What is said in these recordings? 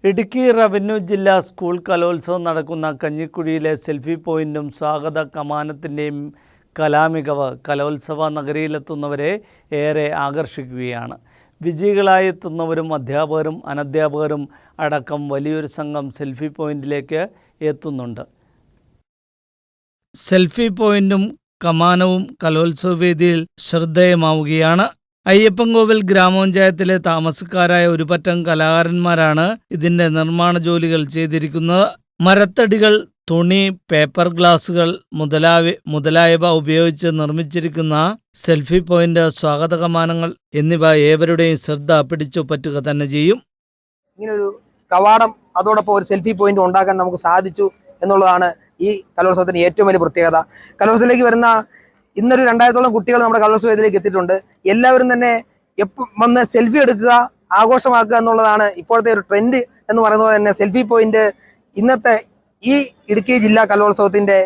Idukki revenue ജില്ലാ school കലോത്സവം നടക്കുന്ന കഞ്ഞിക്കുഴിയിലെ സെൽഫി പോയിന്റും സ്വാഗത കമാനത്തിൻ്റെയും കലാമികവ് കലോത്സവ നഗരിയിലെത്തുന്നവരെ ഏറെ ആകർഷിക്കുകയാണ്. വിജയികളായി എത്തുന്നവരും അധ്യാപകരും അനധ്യാപകരും അടക്കം വലിയൊരു സംഘം സെൽഫി പോയിന്റിലേക്ക് എത്തുന്നുണ്ട്. സെൽഫി പോയിന്റും കമാനവും കലോത്സവ വേദിയിൽ ശ്രദ്ധേയമാവുകയാണ്. അയ്യപ്പൻകോവിൽ ഗ്രാമപഞ്ചായത്തിലെ താമസക്കാരായ ഒരു പറ്റം കലാകാരന്മാരാണ് ഇതിൻ്റെ നിർമ്മാണ ജോലികൾ ചെയ്തിരിക്കുന്നത്. മരത്തടികൾ, തുണി, പേപ്പർ ഗ്ലാസുകൾ മുതലായവ ഉപയോഗിച്ച് നിർമ്മിച്ചിരിക്കുന്ന സെൽഫി പോയിന്റ്, സ്വാഗത കമാനങ്ങൾ എന്നിവ ഏവരുടെയും ശ്രദ്ധ പിടിച്ചു പറ്റുക തന്നെ ചെയ്യും. ഇങ്ങനൊരു കവാടം അതോടൊപ്പം ഒരു സെൽഫി പോയിന്റ് ഉണ്ടാക്കാൻ നമുക്ക് സാധിച്ചു എന്നുള്ളതാണ് ഈ കലോത്സവത്തിന് ഏറ്റവും വലിയ പ്രത്യേകത. കലോത്സവത്തിലേക്ക് വരുന്ന ഇന്നൊരു 2000-ഓളം കുട്ടികൾ നമ്മുടെ കലോത്സവ വേദിയിലേക്ക് എത്തിയിട്ടുണ്ട്. എല്ലാവരും തന്നെ വന്ന് സെൽഫി എടുക്കുക, ആഘോഷമാക്കുക എന്നുള്ളതാണ് ഇപ്പോഴത്തെ ഒരു ട്രെൻഡ് എന്ന് പറയുന്നത്. തന്നെ സെൽഫി പോയിന്റ് ഇന്നത്തെ ഈ ഇടുക്കി ജില്ലാ കലോത്സവത്തിന്റെ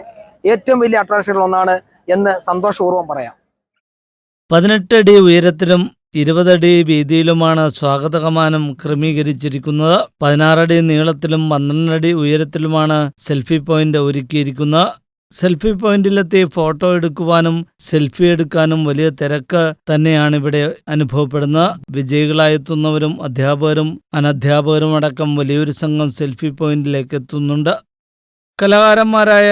ഏറ്റവും വലിയ അട്രാക്ഷനുകളൊന്നാണ് എന്ന് സന്തോഷപൂർവ്വം പറയാം. 18 അടി ഉയരത്തിലും 20 അടി വീതിയിലുമാണ് സ്വാഗത കമാനം ക്രമീകരിച്ചിരിക്കുന്നത്. 16 അടി നീളത്തിലും 12 അടി ഉയരത്തിലുമാണ് സെൽഫി പോയിന്റ് ഒരുക്കിയിരിക്കുന്നത്. സെൽഫി പോയിന്റിലെത്തി ഫോട്ടോ എടുക്കുവാനും സെൽഫി എടുക്കാനും വലിയ തിരക്ക് തന്നെയാണ് ഇവിടെ അനുഭവപ്പെടുന്നത്. വിജയികളായെത്തുന്നവരും അധ്യാപകരും അനധ്യാപകരും അടക്കം വലിയൊരു സംഘം സെൽഫി പോയിന്റിലേക്ക് എത്തുന്നുണ്ട്. കലാകാരന്മാരായ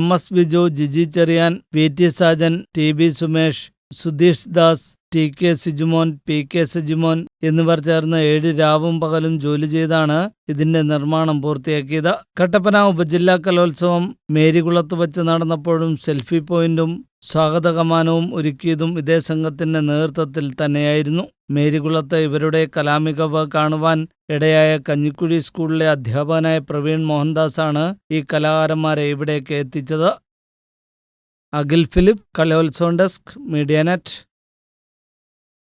MS Biju, Jiji Cherian, VT Sajan, TB Sumesh, Sudheesh Das, TK Sijumon, PK Sajimon എന്നിവർ ചേർന്ന് 7 രാവും പകലും ജോലി ചെയ്താണ് ഇതിന്റെ നിർമ്മാണം പൂർത്തിയാക്കിയത്. കട്ടപ്പന ഉപജില്ലാ കലോത്സവം മേരികുളത്ത് വച്ച് നടന്നപ്പോഴും സെൽഫി പോയിന്റും സ്വാഗത കമാനവും ഒരുക്കിയതും ഇതേ സംഘത്തിന്റെ നേതൃത്വത്തിൽ തന്നെയായിരുന്നു. മേരികുളത്ത് ഇവരുടെ കലാമികവ് കാണുവാൻ ഇടയായ കഞ്ഞിക്കുഴി സ്കൂളിലെ അധ്യാപകനായ പ്രവീൺ മോഹൻദാസാണ് ഈ കലാകാരന്മാരെ ഇവിടേക്ക് എത്തിച്ചത്. അഖിൽ ഫിലിപ്പ്, കലോത്സവം ഡെസ്ക്, മീഡിയ നെറ്റ്.